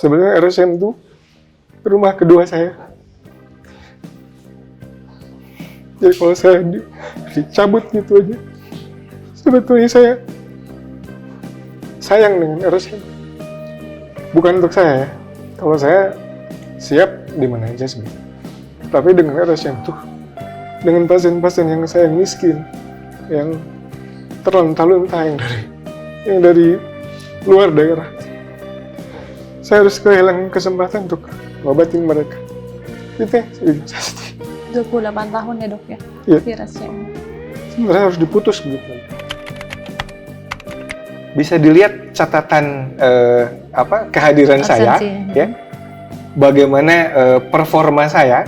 sebenarnya RSCM itu rumah kedua saya. Jadi kalau saya dicabut gitu aja, sebetulnya saya sayang dengan RSCM. Bukan untuk saya ya. Kalau saya siap di mana aja sebenarnya. Tapi dengan RSCM tuh, dengan pasien-pasien yang saya miskin, yang terlunta-lunta, yang dari luar daerah, saya harus kehilangan kesempatan untuk ngobatin mereka. Itu ya, 28 tahun ya dok ya? Iya. Di RSCM. Sebenarnya harus diputus gitu. Bisa dilihat catatan kehadiran saya, ya, bagaimana performa saya.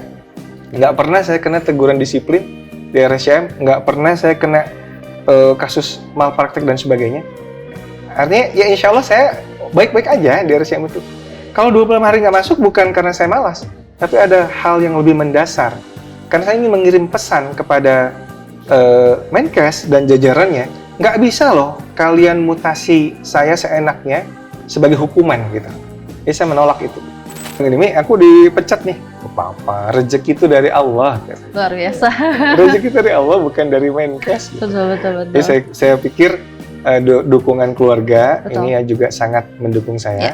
Nggak pernah saya kena teguran disiplin di RSCM, nggak pernah saya kena kasus malpraktek dan sebagainya. Artinya ya insya Allah saya baik-baik aja di RSCM itu. Kalau 28 hari nggak masuk bukan karena saya malas, tapi ada hal yang lebih mendasar. Karena saya ingin mengirim pesan kepada Menkes dan jajarannya, nggak bisa loh kalian mutasi saya seenaknya sebagai hukuman gitu. Jadi saya menolak itu. Ini aku dipecat nih, apa-apa, rezeki itu dari Allah. Luar biasa. Rezeki dari Allah bukan dari Menkes. Betul. Jadi saya pikir dukungan keluarga Betul. ini juga sangat mendukung saya. Ya.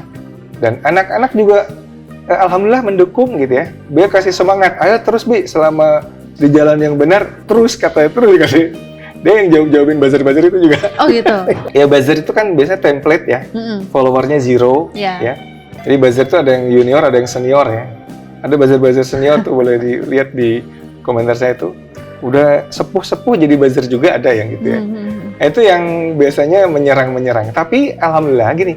Dan anak-anak juga alhamdulillah mendukung gitu ya. Dia kasih semangat, ayo terus Bi, selama di jalan yang benar, terus katanya terus dikasih. Dia yang jawabin buzzer-buzzer itu juga. Oh gitu. Ya buzzer itu kan biasanya template ya, followernya 0 Ya. ya. Jadi buzzer itu ada yang junior, ada yang senior ya. Ada buzzer-buzzer senior tuh boleh dilihat di komentar saya tuh. Udah sepuh-sepuh jadi buzzer juga ada yang gitu ya. Itu yang biasanya menyerang. Tapi alhamdulillah gini,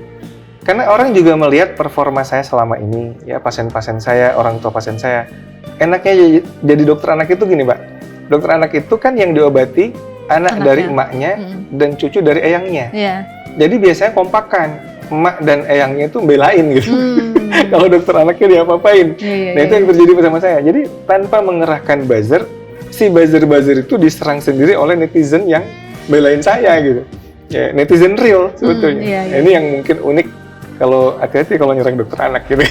karena orang juga melihat performa saya selama ini, ya pasien-pasien saya, orang tua pasien saya. Enaknya jadi dokter anak itu gini, Pak. Dokter anak itu kan yang diobati anak dari emaknya dan cucu dari eyangnya. Iya. Jadi biasanya kompakan, emak dan eyangnya itu belain gitu. Kalau dokter anaknya diapa-apain. Nah itu yang terjadi bersama saya. Jadi tanpa mengerahkan buzzer, si buzzer itu diserang sendiri oleh netizen yang belain saya gitu. Ya, netizen real sebetulnya. Ini yang mungkin unik. Kalau hati-hati kalau nyerang dokter anak gitu.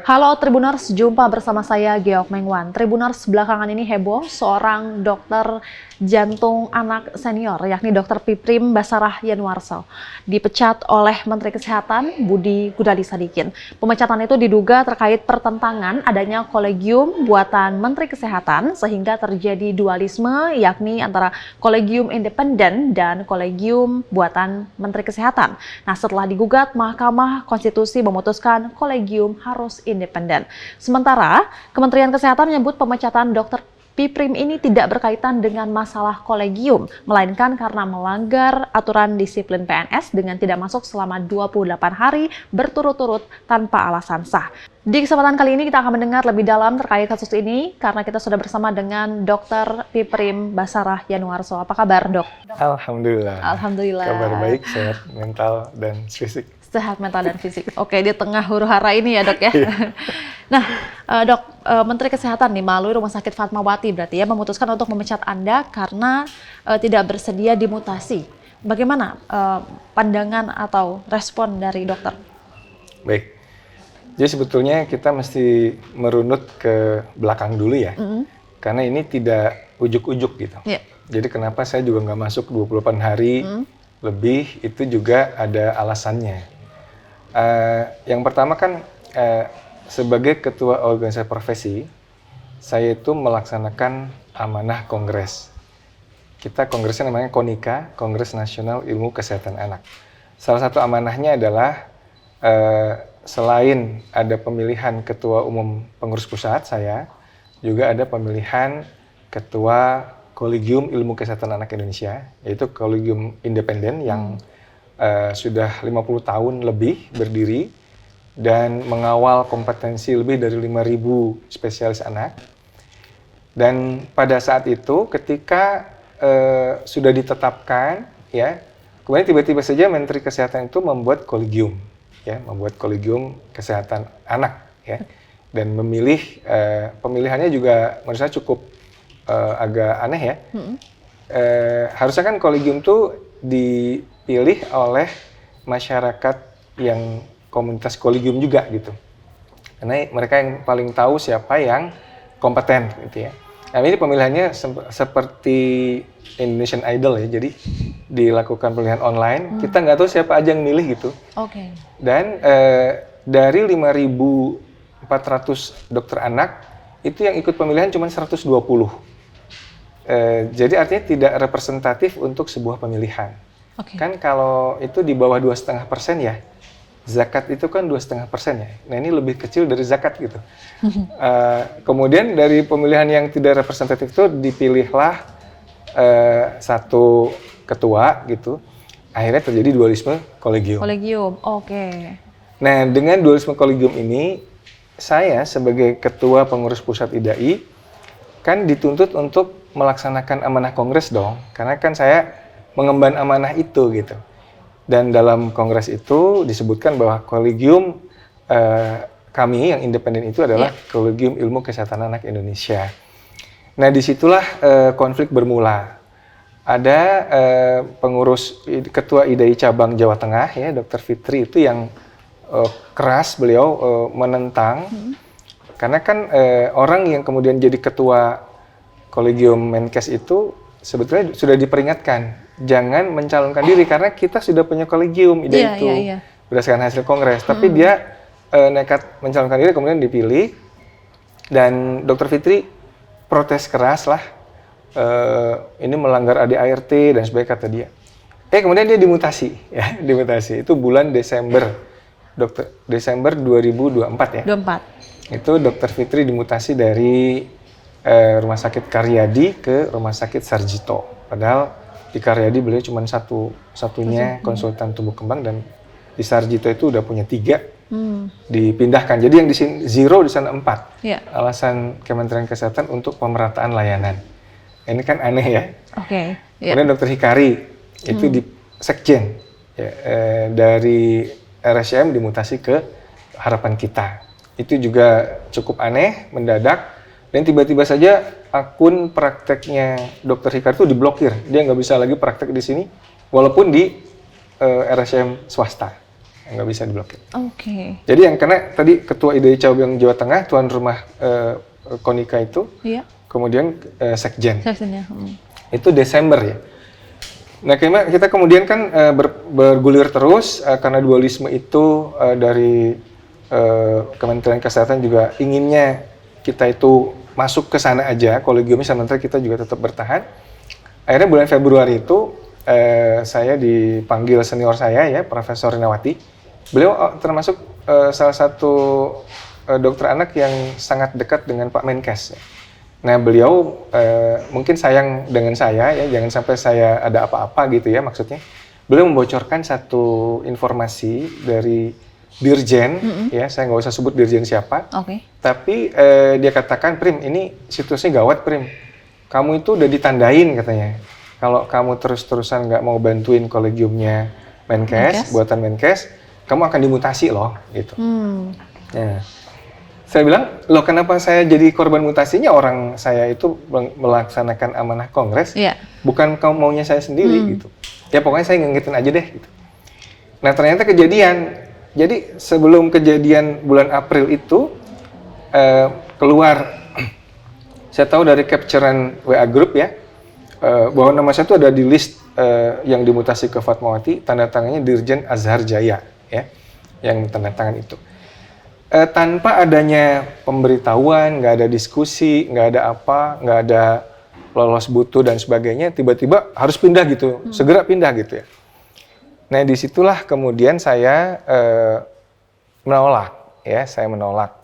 Halo Tribuners, jumpa bersama saya Geok Mengwan. Tribuners, belakangan ini heboh seorang dokter jantung anak senior, yakni Dr. Piprim Basarah Yanuarso, dipecat oleh Menteri Kesehatan Budi Gunadisadikin. Pemecatan itu diduga terkait pertentangan adanya kolegium buatan Menteri Kesehatan sehingga terjadi dualisme, yakni antara kolegium independen dan kolegium buatan Menteri Kesehatan. Nah, setelah digugat, Mahkamah Konstitusi memutuskan kolegium harus independen. Sementara, Kementerian Kesehatan menyebut pemecatan Dr. Piprim ini tidak berkaitan dengan masalah kolegium, melainkan karena melanggar aturan disiplin PNS dengan tidak masuk selama 28 hari berturut-turut tanpa alasan sah. Di kesempatan kali ini kita akan mendengar lebih dalam terkait kasus ini karena kita sudah bersama dengan Dr. Piprim Basarah Yanuarso. Apa kabar, Dok? Alhamdulillah. Alhamdulillah. Kabar baik, sehat mental dan fisik. Sehat mental dan fisik. Oke, di tengah huru-hara ini ya, Dok ya. Nah, Dok, Menteri Kesehatan nih melalui Rumah Sakit Fatmawati berarti ya memutuskan untuk memecat Anda karena tidak bersedia dimutasi. Bagaimana pandangan atau respon dari dokter? Baik. Jadi sebetulnya kita mesti merunut ke belakang dulu ya. Karena ini tidak ujuk-ujuk gitu. Yeah. Jadi kenapa saya juga nggak masuk 28 hari lebih, itu juga ada alasannya. Yang pertama kan sebagai ketua organisasi profesi, saya itu melaksanakan amanah kongres. Kita kongresnya namanya KONIKA, Kongres Nasional Ilmu Kesehatan Anak. Salah satu amanahnya adalah selain ada pemilihan ketua umum pengurus pusat saya, juga ada pemilihan ketua Kolegium Ilmu Kesehatan Anak Indonesia, yaitu kolegium independen yang sudah 50 tahun lebih berdiri dan mengawal kompetensi lebih dari 5.000 spesialis anak. Dan pada saat itu ketika sudah ditetapkan ya, kemudian tiba-tiba saja Menteri Kesehatan itu membuat kolegium ya, membuat kolegium kesehatan anak ya, dan memilih pemilihannya juga menurut saya cukup agak aneh ya. harusnya kan kolegium tuh dipilih oleh masyarakat yang komunitas kolegium juga gitu. Karena mereka yang paling tahu siapa yang kompeten gitu ya. Nah ini pemilihannya seperti Indonesian Idol ya, jadi dilakukan pemilihan online. Kita nggak tahu siapa aja yang milih gitu. Oke. Dan dari 5.400 dokter anak, itu yang ikut pemilihan cuma 120. Jadi artinya tidak representatif untuk sebuah pemilihan. Oke. Kan kalau itu di bawah 2,5% ya, zakat itu kan 2,5% ya. Nah ini lebih kecil dari zakat gitu. Kemudian dari pemilihan yang tidak representatif itu dipilihlah satu ketua gitu. Akhirnya terjadi dualisme kolegium. Kolegium, oke. Nah dengan dualisme kolegium ini, saya sebagai ketua pengurus pusat IDAI kan dituntut untuk melaksanakan amanah kongres dong. Karena kan saya mengemban amanah itu gitu. Dan dalam kongres itu disebutkan bahwa kolegium kami yang independen itu adalah Kolegium Ilmu Kesehatan Anak Indonesia. Nah disitulah konflik bermula. Ada pengurus ketua IDAI cabang Jawa Tengah ya, Dr. Fitri itu yang keras beliau menentang. Karena kan orang yang kemudian jadi ketua Kolegium Menkes itu sebetulnya sudah diperingatkan jangan mencalonkan diri karena kita sudah punya kolegium IDAI itu berdasarkan hasil kongres. Tapi dia nekat mencalonkan diri kemudian dipilih dan Dr. Fitri protes keras lah ini melanggar ADART dan sebagainya kata dia. Kemudian dia dimutasi ya, dimutasi itu bulan Desember 2024 ya. 24. Itu Dr. Fitri dimutasi dari Rumah Sakit Karyadi ke Rumah Sakit Sarjito. Padahal di Karyadi beliau cuma satunya konsultan tumbuh kembang dan di Sarjito itu udah punya 3 dipindahkan. Jadi yang di sini 0 di sana 4. Alasan Kementerian Kesehatan untuk pemerataan layanan. Ini kan aneh ya. Oke. Kemudian Dr. Hikari itu di Sekjen ya, dari RSCM dimutasi ke Harapan Kita. Itu juga cukup aneh, mendadak. Dan tiba-tiba saja akun prakteknya Dr. Hikari itu diblokir. Dia nggak bisa lagi praktek di sini, walaupun di RSCM swasta. Nggak bisa diblokir. Oke. Jadi yang kena tadi Ketua IDAI Cabang Jawa Tengah, tuan rumah Konika itu, kemudian Sekjen. Sekjennya. Itu Desember ya. Nah kita kemudian kan bergulir terus, karena dualisme itu dari Kementerian Kesehatan juga inginnya kita itu masuk ke sana aja, kolegiumnya sementara kita juga tetap bertahan. Akhirnya bulan Februari itu saya dipanggil senior saya ya, Profesor Rinawati. Beliau termasuk salah satu dokter anak yang sangat dekat dengan Pak Menkes. Nah beliau mungkin sayang dengan saya ya, jangan sampai saya ada apa-apa gitu ya maksudnya. Beliau membocorkan satu informasi dari Dirjen, ya saya nggak usah sebut Dirjen siapa. Tapi dia katakan, Prim, ini situasinya gawat, Prim. Kamu itu udah ditandain katanya. Kalau kamu terus-terusan nggak mau bantuin kolegiumnya Menkes, buatan Menkes, kamu akan dimutasi loh, gitu. Nah, saya bilang, loh kenapa saya jadi korban mutasinya? Orang saya itu melaksanakan amanah kongres, bukan maunya saya sendiri, gitu. Ya pokoknya saya ngingetin aja deh, gitu. Nah ternyata kejadian. Jadi sebelum kejadian bulan April itu keluar, saya tahu dari capturean WA group ya, bahwa nama saya itu ada di list yang dimutasi ke Fatmawati, tanda tangannya Dirjen Azhar Jaya ya, yang tanda tangan itu. Tanpa adanya pemberitahuan, nggak ada diskusi, nggak ada apa, nggak ada lolos butuh dan sebagainya, tiba-tiba harus pindah gitu, segera pindah gitu ya. Nah disitulah kemudian saya menolak, ya saya menolak.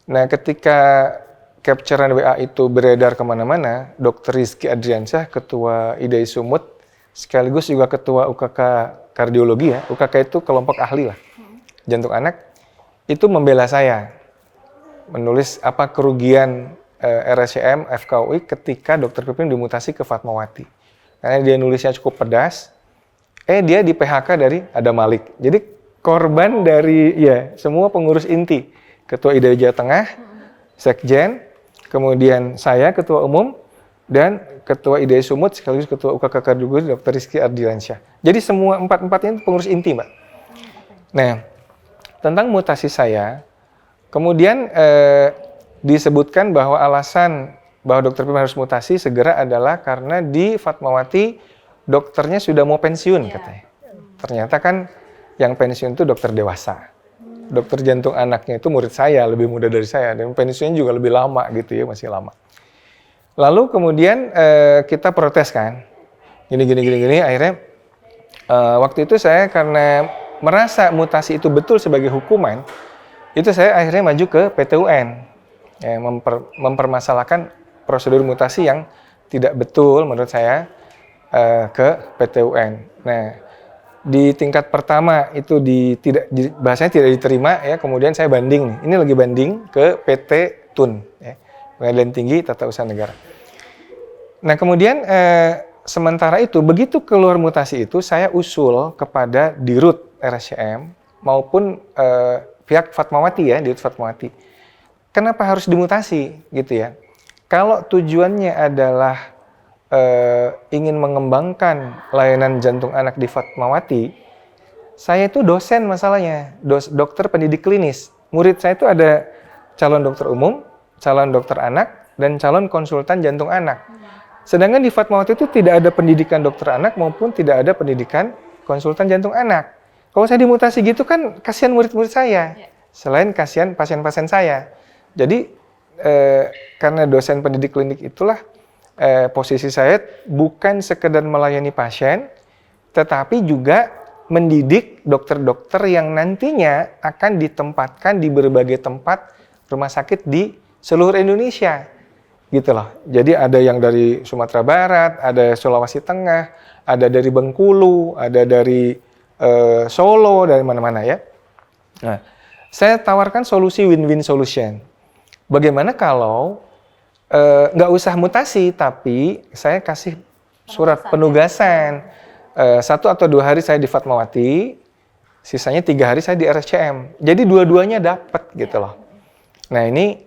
Nah ketika capturean WA itu beredar kemana-mana, Dr. Rizky Adriansyah, Ketua IDAI Sumut, sekaligus juga Ketua UKK Kardiologi ya, UKK itu kelompok ahli lah, jantung anak, itu membela saya, menulis apa kerugian RSCM FKUI ketika Dr. Piprim dimutasi ke Fatmawati. Karena dia nulisnya cukup pedas. Dia di PHK dari Ada Malik. Jadi korban dari ya semua pengurus inti. Ketua IDAI Jawa Tengah, Sekjen, kemudian saya Ketua Umum, dan Ketua IDI Sumut sekaligus Ketua UKKK juga Dr. Rizky Ardiansyah. Jadi semua empat-empatnya itu pengurus inti, Mbak. Nah, tentang mutasi saya, kemudian disebutkan bahwa alasan bahwa Dr. Prim harus mutasi segera adalah karena di Fatmawati dokternya sudah mau pensiun katanya. Ternyata kan yang pensiun itu dokter dewasa. Dokter jantung anaknya itu murid saya, lebih muda dari saya, dan pensiunnya juga lebih lama gitu ya, masih lama. Lalu kemudian kita protes kan, gini, akhirnya waktu itu saya karena merasa mutasi itu betul sebagai hukuman, itu saya akhirnya maju ke PT UN, ya, mempermasalahkan prosedur mutasi yang tidak betul menurut saya ke PT UN. Nah, di tingkat pertama itu bahasanya tidak diterima ya, kemudian saya banding nih. Ini lagi banding ke PT TUN ya, Pengadilan Tinggi Tata Usaha Negara. Nah, kemudian sementara itu begitu keluar mutasi itu saya usul kepada Dirut RSCM maupun pihak Fatmawati ya, Dirut Fatmawati. Kenapa harus dimutasi gitu ya? Kalau tujuannya adalah ingin mengembangkan layanan jantung anak di Fatmawati, saya itu dosen masalahnya, dokter pendidik klinis. Murid saya itu ada calon dokter umum, calon dokter anak, dan calon konsultan jantung anak. Sedangkan di Fatmawati itu tidak ada pendidikan dokter anak maupun tidak ada pendidikan konsultan jantung anak. Kalau saya dimutasi gitu kan kasihan murid-murid saya, selain kasihan pasien-pasien saya. Jadi karena dosen pendidik klinik itulah posisi saya bukan sekedar melayani pasien, tetapi juga mendidik dokter-dokter yang nantinya akan ditempatkan di berbagai tempat rumah sakit di seluruh Indonesia. Gitu loh. Jadi ada yang dari Sumatera Barat, ada Sulawesi Tengah, ada dari Bengkulu, ada dari Solo, dari mana-mana ya. Nah, saya tawarkan solusi win-win solution. Bagaimana kalau nggak usah mutasi, tapi saya kasih surat penugasan. 1 atau 2 hari saya di Fatmawati, sisanya 3 hari saya di RSCM. Jadi dua-duanya dapat gitu loh. Nah ini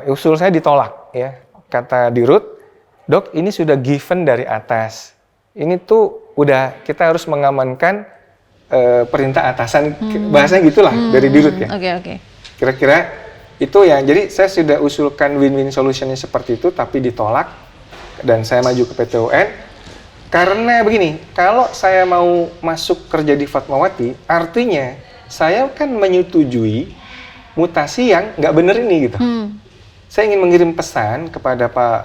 usul saya ditolak ya. Kata Dirut, dok ini sudah given dari atas. Ini tuh udah kita harus mengamankan perintah atasan, bahasanya gitulah dari Dirut ya. Oke. Kira-kira itu ya, jadi saya sudah usulkan win-win solutionnya seperti itu, tapi ditolak, dan saya maju ke PT UN, karena begini, kalau saya mau masuk kerja di Fatmawati, artinya saya kan menyetujui mutasi yang nggak bener ini gitu. Saya ingin mengirim pesan kepada Pak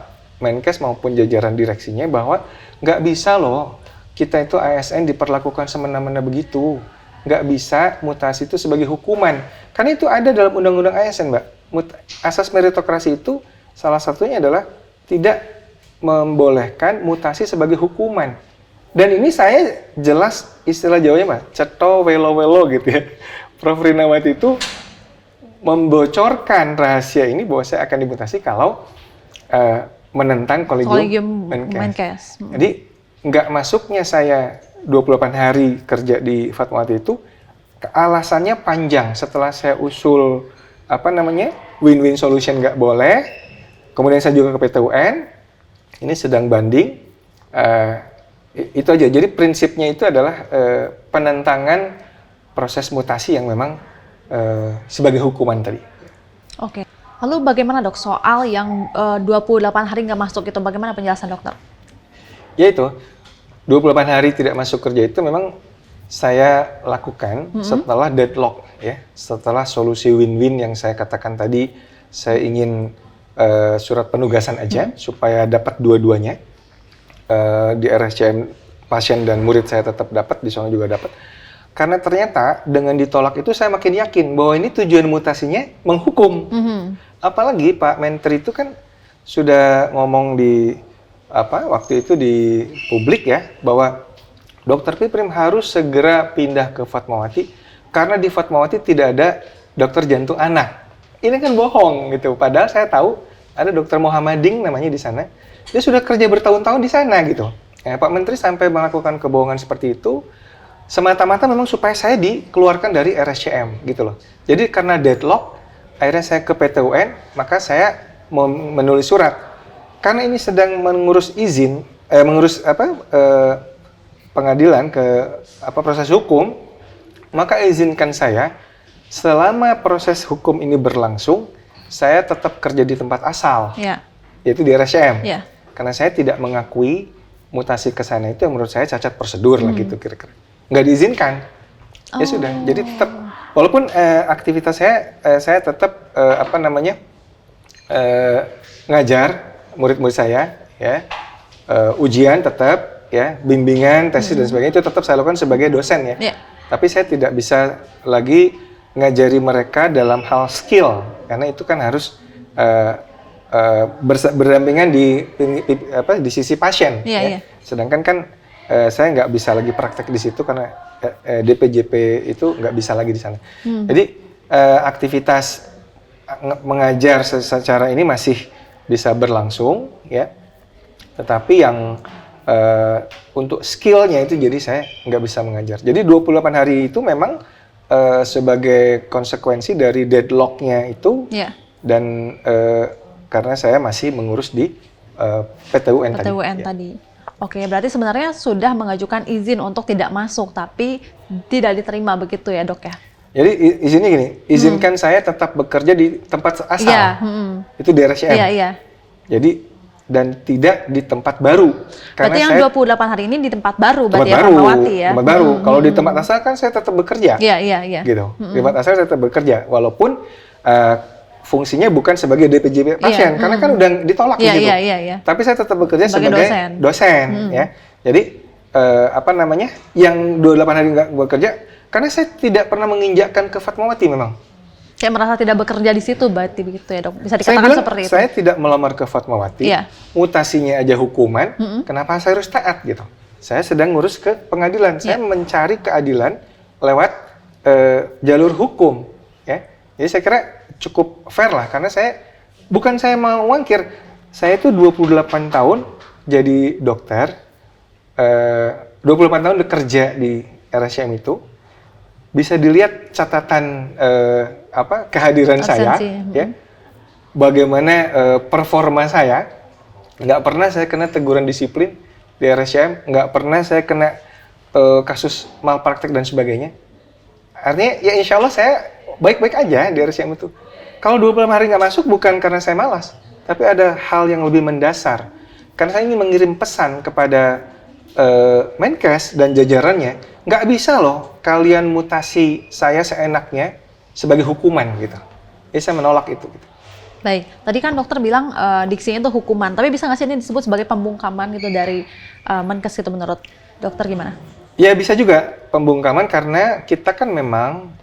Menkes maupun jajaran direksinya bahwa nggak bisa loh, kita itu ASN diperlakukan semena-mena begitu. Nggak bisa mutasi itu sebagai hukuman. Karena itu ada dalam Undang-Undang ASN, Mbak. Asas meritokrasi itu salah satunya adalah tidak membolehkan mutasi sebagai hukuman. Dan ini saya jelas istilah Jawanya, Mbak, ceto welo-welo gitu ya. Prof. Rinawati itu membocorkan rahasia ini bahwa saya akan dimutasi kalau menentang Kolegium Menkes. Jadi nggak masuknya saya 28 hari kerja di Fatmawati itu alasannya panjang. Setelah saya usul win-win solution nggak boleh, kemudian saya juga ke PT UN, ini sedang banding, itu aja. Jadi prinsipnya itu adalah penentangan proses mutasi yang memang sebagai hukuman tadi. Oke. Lalu bagaimana dok soal yang 28 hari nggak masuk itu, bagaimana penjelasan dokter? Ya itu, 28 hari tidak masuk kerja itu memang saya lakukan setelah deadlock ya, setelah solusi win-win yang saya katakan tadi. Saya ingin surat penugasan aja supaya dapat dua-duanya. Di RSCM pasien dan murid saya tetap dapat, di sana juga dapat. Karena ternyata dengan ditolak itu saya makin yakin bahwa ini tujuan mutasinya menghukum. Apalagi Pak Menteri itu kan sudah ngomong di waktu itu di publik ya, bahwa Dr. Piprim harus segera pindah ke Fatmawati karena di Fatmawati tidak ada dokter jantung anak. Ini kan bohong gitu. Padahal saya tahu ada Dr. Muhammading namanya di sana. Dia sudah kerja bertahun-tahun di sana gitu. Pak Menteri sampai melakukan kebohongan seperti itu semata-mata memang supaya saya dikeluarkan dari RSCM gitu loh. Jadi karena deadlock, akhirnya saya ke PT UN, maka saya menulis surat karena ini sedang mengurus izin, mengurus pengadilan ke proses hukum, maka izinkan saya selama proses hukum ini berlangsung, saya tetap kerja di tempat asal, yaitu di RSCM. Karena saya tidak mengakui mutasi ke sana itu yang menurut saya cacat prosedur lah gitu kira-kira. Nggak diizinkan. Ya sudah. Jadi tetap walaupun aktivitas saya tetap ngajar murid-murid saya, ya, ujian tetap, ya, bimbingan, tesis dan sebagainya itu tetap saya lakukan sebagai dosen ya. Tapi saya tidak bisa lagi ngajari mereka dalam hal skill karena itu kan harus berdampingan di sisi pasien. Sedangkan kan saya nggak bisa lagi praktek di situ karena DPJP itu nggak bisa lagi di sana. Jadi aktivitas mengajar secara ini masih bisa berlangsung, ya. Tetapi yang untuk skillnya itu jadi saya nggak bisa mengajar. Jadi 28 hari itu memang sebagai konsekuensi dari deadlock-nya itu, dan karena saya masih mengurus di PT UN tadi. Oke, berarti sebenarnya sudah mengajukan izin untuk tidak masuk, tapi tidak diterima begitu ya dok ya? Jadi izinnya gini, izinkan saya tetap bekerja di tempat asal, itu di RSCM. Jadi dan tidak di tempat baru. Berarti yang 28 hari ini di tempat baru, berarti ya Fatmawati ya? Tempat baru. Kalau di tempat asal kan saya tetap bekerja. Gitu. Di tempat asal saya tetap bekerja, walaupun fungsinya bukan sebagai DPJP pasien, karena kan udah ditolak gitu. Tapi saya tetap bekerja sebagai dosen ya. Jadi yang 28 hari nggak bekerja, karena saya tidak pernah menginjakkan ke Fatmawati memang. Kayak merasa tidak bekerja di situ, berarti begitu ya dok? Bisa dikatakan seperti itu? Saya tidak melamar ke Fatmawati, mutasinya aja hukuman, kenapa saya harus taat gitu? Saya sedang ngurus ke pengadilan, saya mencari keadilan lewat jalur hukum, ya. Jadi saya kira cukup fair lah, karena saya mau wangkir, saya itu 28 tahun jadi dokter, 28 tahun bekerja di RSCM itu, bisa dilihat catatan kehadiran saya, ya, bagaimana performa saya. Nggak pernah saya kena teguran disiplin di RSCM, nggak pernah saya kena kasus malpraktek dan sebagainya. Artinya ya insya Allah saya baik-baik aja di RSCM itu. Kalau 28 hari nggak masuk bukan karena saya malas, tapi ada hal yang lebih mendasar. Karena saya ingin mengirim pesan kepada Menkes dan jajarannya, nggak bisa loh kalian mutasi saya seenaknya sebagai hukuman gitu. Jadi saya menolak itu. Gitu. Baik, tadi kan dokter bilang diksinya itu hukuman, tapi bisa nggak sih ini disebut sebagai pembungkaman gitu dari Menkes itu menurut dokter gimana? Ya bisa juga pembungkaman karena kita kan memang,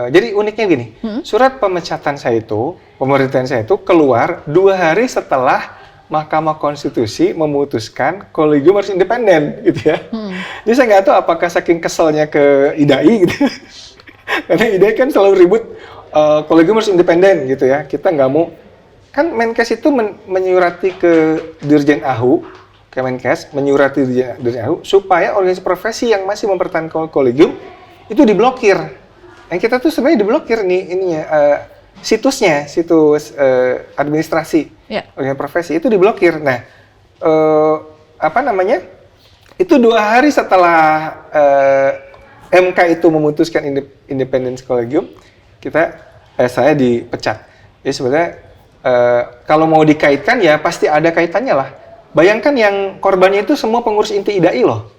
jadi uniknya gini, surat pemecatan saya itu, pemberhentian saya itu keluar 2 hari setelah Mahkamah Konstitusi memutuskan kolegium harus independen, gitu ya. Jadi saya nggak tahu apakah saking keselnya ke IDAI, gitu. Karena IDAI kan selalu ribut, kolegium harus independen, gitu ya. Kita nggak mau, kan Menkes itu menyurati ke Dirjen AHU, Kemenkes menyurati Dirjen AHU supaya organisasi profesi yang masih mempertahankan kolegium itu diblokir. Yang kita tuh sebenarnya diblokir nih ininya. Situsnya, situs administrasi organisasi profesi itu diblokir. Nah, itu 2 hari setelah MK itu memutuskan independence kolegium, saya dipecat. Jadi sebenarnya kalau mau dikaitkan ya pasti ada kaitannya lah. Bayangkan yang korbannya itu semua pengurus inti IDAI loh.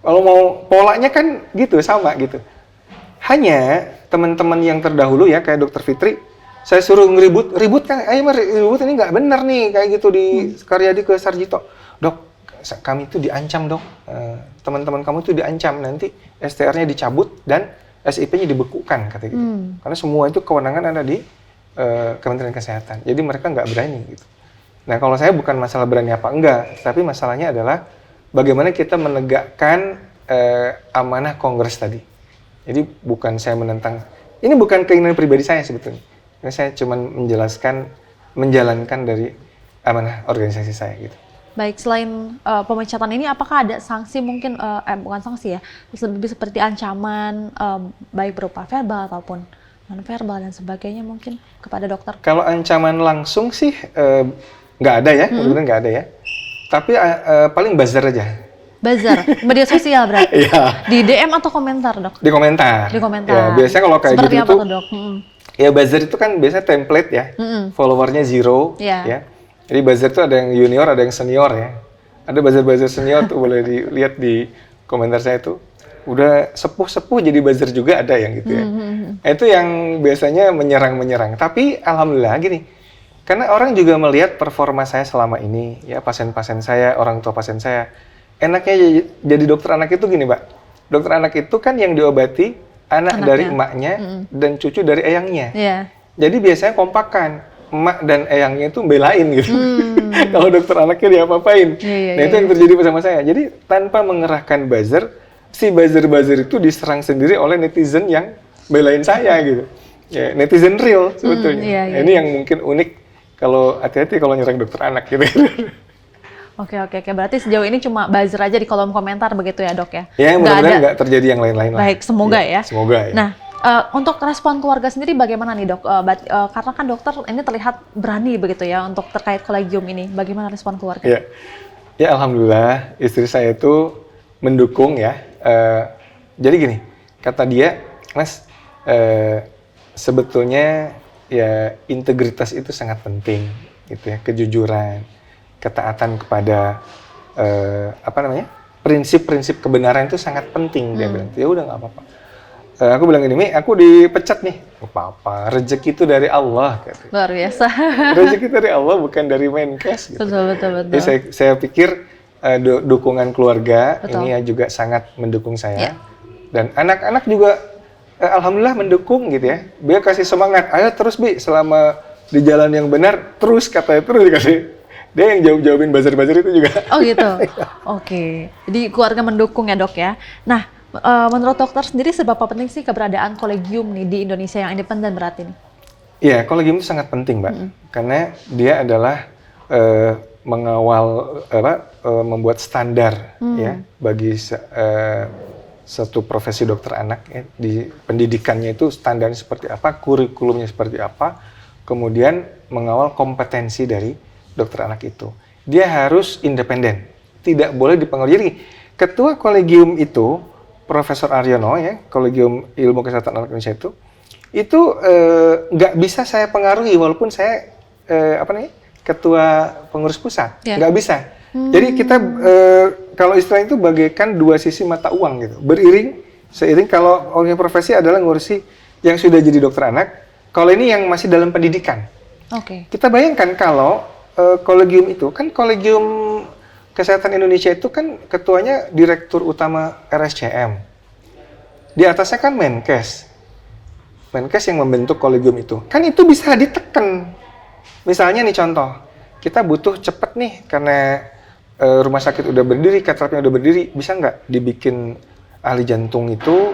Kalau mau polanya kan gitu, sama gitu. Hanya teman-teman yang terdahulu ya kayak Dokter Fitri, saya suruh ribut kan, ayo ribut ini nggak benar nih kayak gitu di Karyadi ke Sarjito. Dok, kami itu diancam dok, teman-teman kamu itu diancam nanti STR-nya dicabut dan SIP-nya dibekukan kata gitu. Karena semua itu kewenangan ada di Kementerian Kesehatan. Jadi mereka nggak berani gitu. Nah kalau saya bukan masalah berani apa enggak, tapi masalahnya adalah bagaimana kita menegakkan amanah Kongres tadi. Jadi bukan saya menentang, ini bukan keinginan pribadi saya sebetulnya. Ini saya cuma menjalankan dari amanah organisasi saya gitu. Baik, selain pemecatan ini, apakah ada sanksi mungkin, bukan sanksi ya, lebih seperti ancaman, baik berupa verbal ataupun non-verbal dan sebagainya mungkin kepada dokter? Kalau ancaman langsung sih nggak ada ya, mudah-mudahan nggak ada ya. Tapi paling buzzer aja. Buzzer, media sosial berarti? Iya. Di DM atau komentar, Dok? Di komentar. Di komentar. Ya, biasanya kalau kayak Seperti gitu apa tuh, tuh, Dok? ya buzzer itu kan biasanya template ya, followernya 0, Iya. ya. Jadi buzzer itu ada yang junior, ada yang senior ya. Ada buzzer-buzzer senior tuh boleh dilihat di komentar saya tuh. Udah sepuh-sepuh jadi buzzer juga ada yang gitu ya. Nah, itu yang biasanya menyerang-menyerang. Tapi alhamdulillah gini, karena orang juga melihat performa saya selama ini, ya pasien-pasien saya, orang tua pasien saya. Enaknya jadi dokter anak itu gini, Mbak. Dokter anak itu kan yang diobati anak dari emaknya dan cucu dari eyangnya. Iya. Jadi biasanya kompakan, emak dan eyangnya itu belain gitu. Kalau dokter anaknya diapa-apain. Nah itu yang terjadi bersama saya. Jadi tanpa mengerahkan buzzer, si buzzer-buzzer itu diserang sendiri oleh netizen yang belain saya gitu. Ya, netizen real sebetulnya. Nah, ini yang mungkin unik kalau hati-hati kalau nyerang dokter anak gitu. Oke. Berarti sejauh ini cuma buzzer aja di kolom komentar begitu ya, Dok ya? Ya, mudah-mudahan nggak terjadi yang lain-lain lah. Baik, semoga ya. Semoga ya. Nah, untuk respon keluarga sendiri bagaimana nih, Dok? Karena kan dokter ini terlihat berani begitu ya untuk terkait kolegium ini. Bagaimana respon keluarga? Ya, alhamdulillah istri saya itu mendukung ya. Jadi gini, kata dia, Mas, sebetulnya ya integritas itu sangat penting, gitu ya, kejujuran, ketaatan kepada prinsip-prinsip kebenaran itu sangat penting. Dia bilang, ya udah nggak apa-apa. Aku bilang gini, Mi, aku dipecat nih. Nggak apa-apa, rezeki itu dari Allah. Gitu. Luar biasa. Rezeki dari Allah, bukan dari Menkes. Gitu. Betul. Jadi saya pikir dukungan keluarga ini ya juga sangat mendukung saya. Dan anak-anak juga alhamdulillah mendukung gitu ya. Dia kasih semangat, ayo terus Bi, selama di jalan yang benar, terus katanya, terus dikasih. Dia yang jawabin buzzer-buzzer itu juga. Oh gitu? Oke. Jadi keluarga mendukung ya, Dok ya. Nah, menurut dokter sendiri seberapa penting sih keberadaan kolegium nih di Indonesia yang independen berarti nih? Iya, kolegium itu sangat penting, Mbak. Karena dia adalah mengawal, membuat standar ya bagi satu profesi dokter anak ya. Di pendidikannya itu standarnya seperti apa, kurikulumnya seperti apa, kemudian mengawal kompetensi dari dokter anak itu. Dia harus independen, tidak boleh dipengaruhi. Jadi ketua kolegium itu Profesor Aryono ya, Kolegium Ilmu Kesehatan Anak Indonesia itu nggak bisa saya pengaruhi walaupun saya ketua pengurus pusat, nggak bisa. Jadi kita kalau istilah itu bagaikan dua sisi mata uang gitu, seiring kalau orang profesi adalah ngurusi yang sudah jadi dokter anak, kalau ini yang masih dalam pendidikan. Kita bayangkan kalau kolegium itu kan Kolegium Kesehatan Indonesia itu kan ketuanya Direktur Utama RSCM. Di atasnya kan Menkes. Menkes yang membentuk kolegium itu. Kan itu bisa ditekan. Misalnya nih contoh, kita butuh cepet nih karena rumah sakit udah berdiri, cath labnya udah berdiri, bisa nggak dibikin ahli jantung itu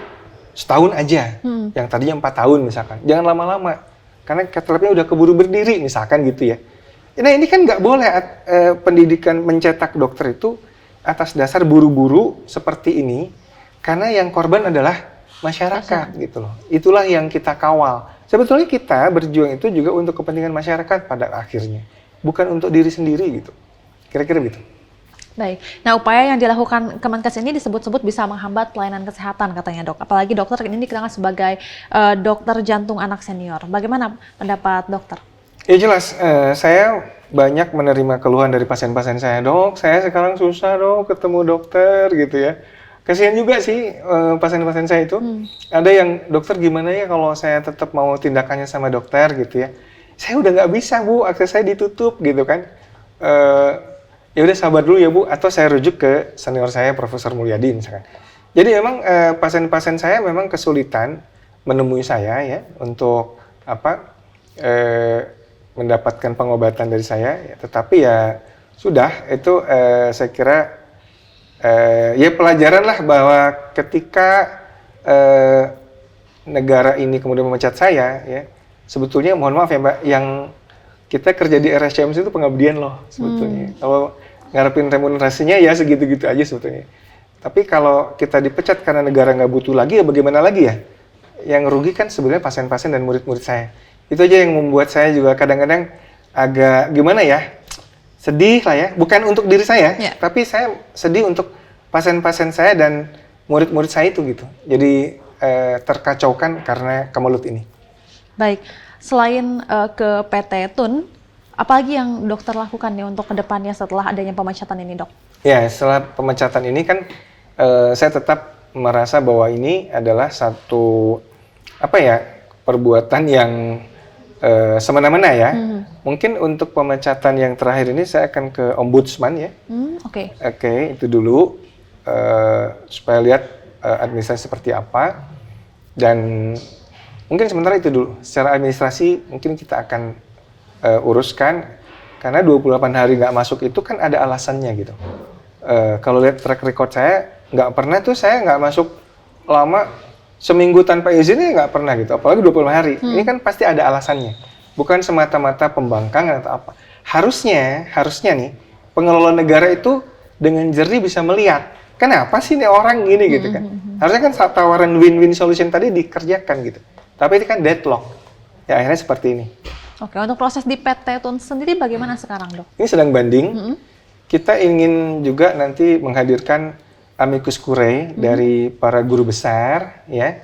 setahun aja, yang tadinya 4 tahun misalkan. Jangan lama-lama, karena cath labnya udah keburu berdiri misalkan gitu ya. Nah ini kan nggak boleh pendidikan mencetak dokter itu atas dasar buru-buru seperti ini, karena yang korban adalah masyarakat gitu loh. Itulah yang kita kawal. Sebetulnya kita berjuang itu juga untuk kepentingan masyarakat pada akhirnya, bukan untuk diri sendiri gitu. Kira-kira gitu. Baik. Nah, upaya yang dilakukan Kemenkes ini disebut-sebut bisa menghambat pelayanan kesehatan katanya, Dok. Apalagi dokter ini dikenal sebagai dokter jantung anak senior. Bagaimana pendapat dokter? Ya jelas, saya banyak menerima keluhan dari pasien-pasien saya, Dok, saya sekarang susah Dok ketemu dokter gitu ya. Kasihan juga sih pasien-pasien saya itu. Ada yang, dokter gimana ya kalau saya tetap mau tindakannya sama dokter gitu ya. Saya udah nggak bisa Bu, akses saya ditutup gitu kan. Ya udah sabar dulu ya Bu, atau saya rujuk ke senior saya Profesor Mulyadi misalkan. Jadi memang pasien-pasien saya memang kesulitan menemui saya ya untuk mendapatkan pengobatan dari saya, ya, tetapi ya sudah itu saya kira ya pelajaran lah bahwa ketika negara ini kemudian memecat saya, ya sebetulnya mohon maaf ya Mbak, yang kita kerja di RSCM itu pengabdian loh sebetulnya. Kalau ngarepin remunerasinya ya segitu-gitu aja sebetulnya. Tapi kalau kita dipecat karena negara nggak butuh lagi ya bagaimana lagi ya? Yang rugi kan sebenarnya pasien-pasien dan murid-murid saya. Itu aja yang membuat saya juga kadang-kadang agak gimana ya, sedih lah ya, bukan untuk diri saya, Ya. tapi saya sedih untuk pasien-pasien saya dan murid-murid saya itu gitu. Jadi terkacaukan karena kemelut ini. Baik, selain ke PT Tun, apalagi yang dokter lakukan nih untuk kedepannya setelah adanya pemecatan ini, Dok? Ya, setelah pemecatan ini kan saya tetap merasa bahwa ini adalah satu perbuatan yang semena-mena ya. Mungkin untuk pemecatan yang terakhir ini saya akan ke ombudsman ya. Oke. Oke, itu dulu supaya lihat administrasi seperti apa, dan mungkin sementara itu dulu. Secara administrasi mungkin kita akan uruskan, karena 28 hari nggak masuk itu kan ada alasannya gitu. Kalau lihat track record saya, nggak pernah tuh saya nggak masuk lama seminggu tanpa izinnya, nggak pernah gitu. Apalagi 25 hari. Ini kan pasti ada alasannya. Bukan semata-mata pembangkangan atau apa. Harusnya nih pengelola negara itu dengan jernih bisa melihat kenapa sih nih orang gini gitu kan. Harusnya kan tawaran win-win solution tadi dikerjakan gitu. Tapi ini kan deadlock. Ya akhirnya seperti ini. Oke, untuk proses di PT Tun sendiri bagaimana sekarang, Dok? Ini sedang banding. Kita ingin juga nanti menghadirkan amicus curiae dari para guru besar ya,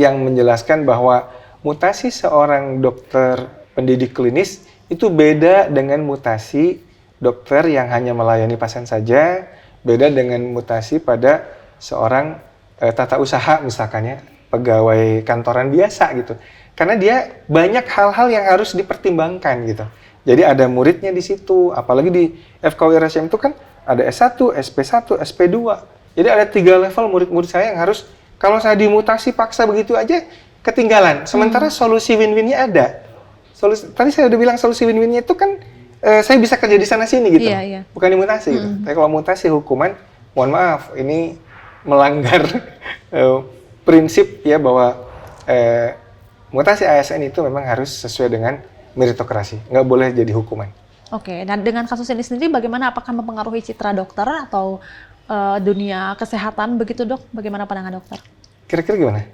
yang menjelaskan bahwa mutasi seorang dokter pendidik klinis itu beda dengan mutasi dokter yang hanya melayani pasien saja, beda dengan mutasi pada seorang tata usaha misalkan ya, pegawai kantoran biasa gitu. Karena dia banyak hal-hal yang harus dipertimbangkan gitu. Jadi ada muridnya di situ, apalagi di FKUI RSCM itu kan ada S1, SP1, SP2. Jadi ada 3 level murid-murid saya yang harus, kalau saya dimutasi paksa begitu aja ketinggalan. Sementara solusi win-winnya ada. Tadi saya udah bilang solusi win-winnya itu kan saya bisa kerja di sana sini gitu. Iya. Bukan dimutasi gitu. Tapi kalau mutasi hukuman, mohon maaf, ini melanggar prinsip ya bahwa mutasi ASN itu memang harus sesuai dengan meritokrasi, nggak boleh jadi hukuman. Oke, dan dengan kasus ini sendiri bagaimana? Apakah mempengaruhi citra dokter atau dunia kesehatan begitu, Dok? Bagaimana pandangan dokter? Kira-kira gimana?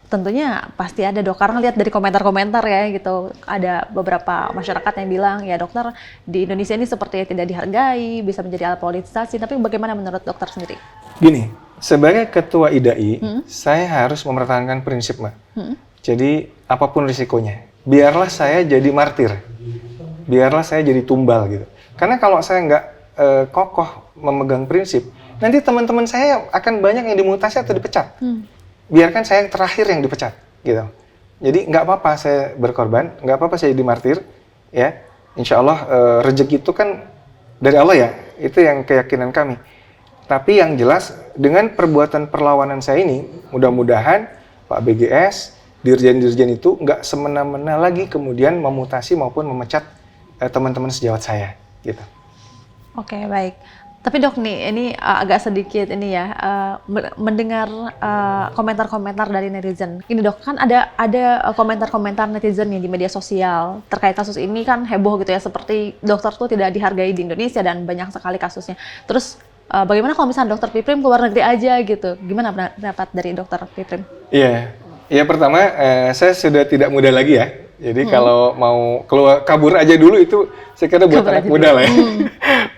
Tentunya pasti ada, Dok, karena lihat dari komentar-komentar ya gitu. Ada beberapa masyarakat yang bilang, ya dokter di Indonesia ini seperti tidak dihargai, bisa menjadi alat politisasi, tapi bagaimana menurut dokter sendiri? Gini, sebagai ketua IDAI, saya harus mempertahankan prinsip, Mbak. Jadi apapun risikonya, biarlah saya jadi martir, biarlah saya jadi tumbal gitu. Karena kalau saya nggak kokoh memegang prinsip, nanti teman-teman saya akan banyak yang dimutasi atau dipecat. Biarkan saya yang terakhir yang dipecat, gitu. Jadi nggak apa-apa saya berkorban, nggak apa-apa saya jadi martir, ya. Insya Allah rezeki itu kan dari Allah ya, itu yang keyakinan kami. Tapi yang jelas dengan perbuatan perlawanan saya ini, mudah-mudahan Pak BGS, dirjen-dirjen itu nggak semena-mena lagi kemudian memutasi maupun memecat teman-teman sejawat saya, gitu. Oke, baik. Tapi Dok nih, ini agak sedikit ini ya, mendengar komentar-komentar dari netizen. Ini Dok, kan ada komentar-komentar netizen nih di media sosial terkait kasus ini kan heboh gitu ya, seperti dokter tuh tidak dihargai di Indonesia dan banyak sekali kasusnya. Terus bagaimana kalau misalnya Dokter Piprim keluar negeri aja gitu? Gimana pendapat dari Dokter Piprim? Iya, pertama saya sudah tidak muda lagi ya. Jadi kalau mau kabur aja dulu itu saya kira buat anak muda lah ya.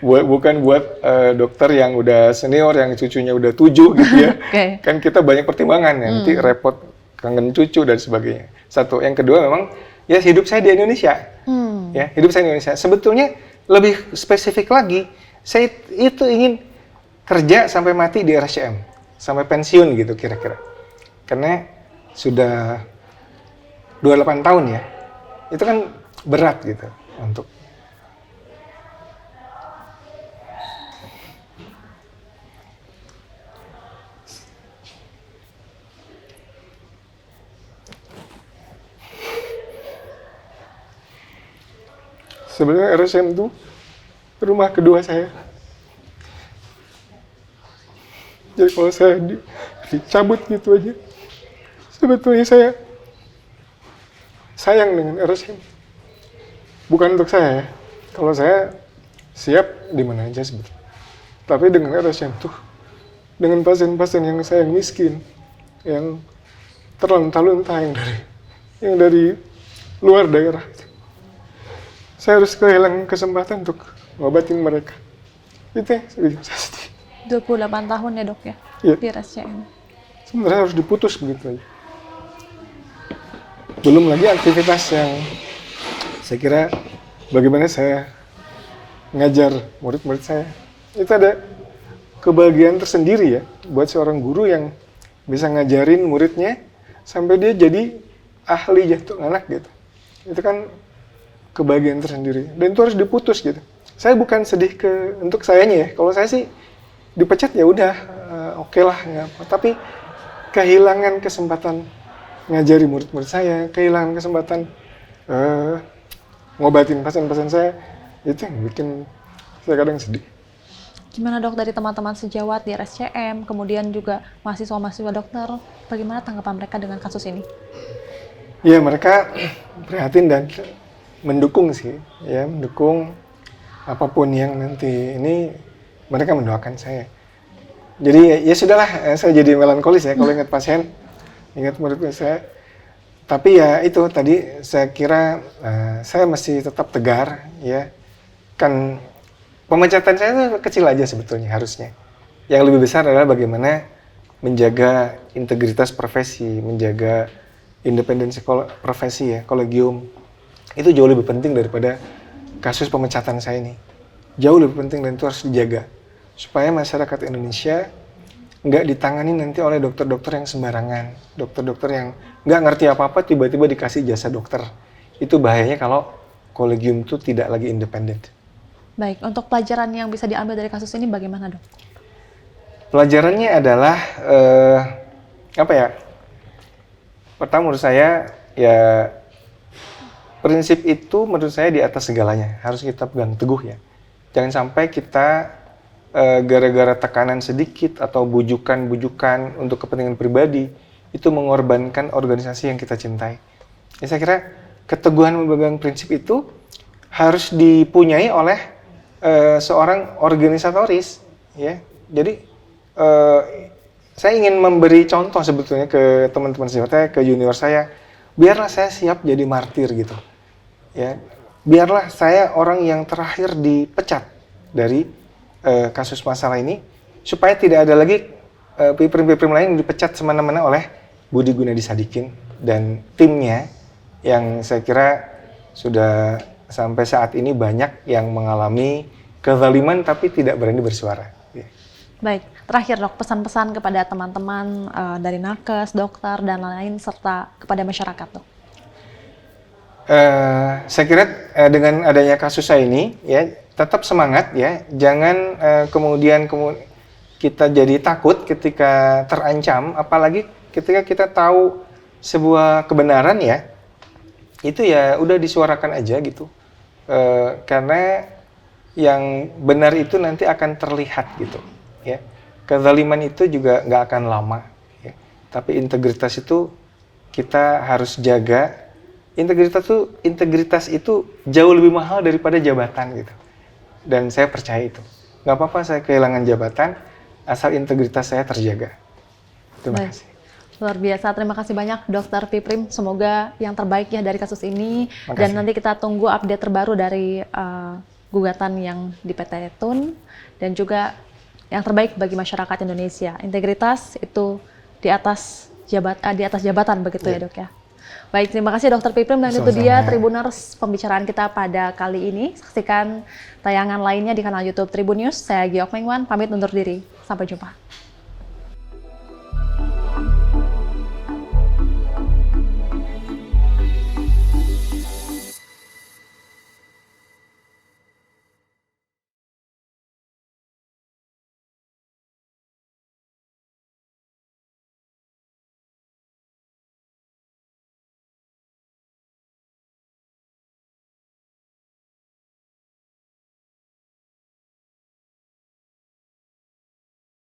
Bukan buat dokter yang udah senior, yang cucunya udah 7 gitu ya. Kan kita banyak pertimbangan ya, nanti repot kangen cucu dan sebagainya. Satu, yang kedua memang ya hidup saya di Indonesia. Ya, hidup saya di Indonesia. Sebetulnya lebih spesifik lagi, saya itu ingin kerja sampai mati di RSCM, sampai pensiun gitu kira-kira. Karena sudah 28 tahun ya, itu kan berat gitu untuk sebenarnya RSCM itu rumah kedua saya. Jadi kalau saya dicabut gitu aja, sebetulnya saya sayang dengan RSCM. Bukan untuk saya ya. Kalau saya siap di mana aja sebetulnya. Tapi dengan RSCM tuh, dengan pasien-pasien yang saya miskin, yang terlunta-lunta, yang dari luar daerah, saya harus kehilangan kesempatan untuk ngobatin mereka. Itu yang bikin saya sedih. 28 tahun ya dok ya, Iya. di RSCM. Sebenarnya harus diputus begitu aja. Belum lagi aktivitas yang saya kira bagaimana saya ngajar murid-murid saya. Itu ada kebahagiaan tersendiri ya buat seorang guru yang bisa ngajarin muridnya sampai dia jadi ahli jantung anak gitu. Itu kan kebahagiaan tersendiri dan itu harus diputus gitu. Saya bukan sedih untuk sayanya ya. Kalau saya sih dipecat ya udah oke lah nggak apa. Tapi kehilangan kesempatan ngajari murid-murid saya, kehilangan kesempatan ngobatin pasien-pasien saya, itu yang bikin saya kadang sedih. Gimana dok dari teman-teman sejawat di RSCM, kemudian juga mahasiswa-mahasiswa dokter, bagaimana tanggapan mereka dengan kasus ini? Ya mereka prihatin dan mendukung sih, ya mendukung apapun yang nanti ini mereka mendoakan saya. Jadi ya sudahlah, saya jadi melankolis ya kalau ingat pasien, ingat murid saya. Tapi ya itu tadi saya kira saya masih tetap tegar ya. Kan pemecatan saya itu kecil aja sebetulnya harusnya. Yang lebih besar adalah bagaimana menjaga integritas profesi, menjaga independensi profesi ya, kolegium. Itu jauh lebih penting daripada kasus pemecatan saya ini. Jauh lebih penting dan itu harus dijaga. Supaya masyarakat Indonesia nggak ditangani nanti oleh dokter-dokter yang sembarangan. Dokter-dokter yang nggak ngerti apa-apa tiba-tiba dikasih jasa dokter. Itu bahayanya kalau kolegium itu tidak lagi independen. Baik, untuk pelajaran yang bisa diambil dari kasus ini bagaimana dok? Pelajarannya adalah apa ya? Pertama menurut saya ya prinsip itu menurut saya di atas segalanya harus kita pegang teguh ya. Jangan sampai kita gara-gara tekanan sedikit atau bujukan-bujukan untuk kepentingan pribadi itu mengorbankan organisasi yang kita cintai. Ya, saya kira keteguhan memegang prinsip itu harus dipunyai oleh seorang organisatoris ya. Jadi saya ingin memberi contoh sebetulnya ke teman-teman saya, ke junior saya, biarlah saya siap jadi martir gitu ya, biarlah saya orang yang terakhir dipecat dari kasus masalah ini supaya tidak ada lagi piprim-piprim lain yang dipecat semena-mena oleh Budi Gunadi Sadikin dan timnya yang saya kira sudah sampai saat ini banyak yang mengalami kezaliman tapi tidak berani bersuara. Baik, terakhir dok, pesan-pesan kepada teman-teman dari nakes, dokter, dan lain-lain, serta kepada masyarakat dok. Saya kira dengan adanya kasus saya ini, ya tetap semangat ya, jangan kemudian kita jadi takut ketika terancam, apalagi ketika kita tahu sebuah kebenaran ya, itu ya udah disuarakan aja gitu. Karena yang benar itu nanti akan terlihat gitu ya. Kezaliman itu juga nggak akan lama ya. Tapi integritas itu kita harus jaga. Integritas itu jauh lebih mahal daripada jabatan gitu. Dan saya percaya itu. Nggak apa-apa saya kehilangan jabatan asal integritas saya terjaga. Terima kasih. Luar biasa, terima kasih banyak Dr. Piprim. Semoga yang terbaik ya dari kasus ini. Makasih. Dan nanti kita tunggu update terbaru dari gugatan yang di PT Tun. Dan juga yang terbaik bagi masyarakat Indonesia. Integritas itu di atas jabatan begitu ya dok ya. Baik, terima kasih Dr. Piprim. Dan itu dia Tribuners pembicaraan kita pada kali ini. Saksikan tayangan lainnya di kanal YouTube Tribun News. Saya Giok Mengwan, pamit undur diri. Sampai jumpa.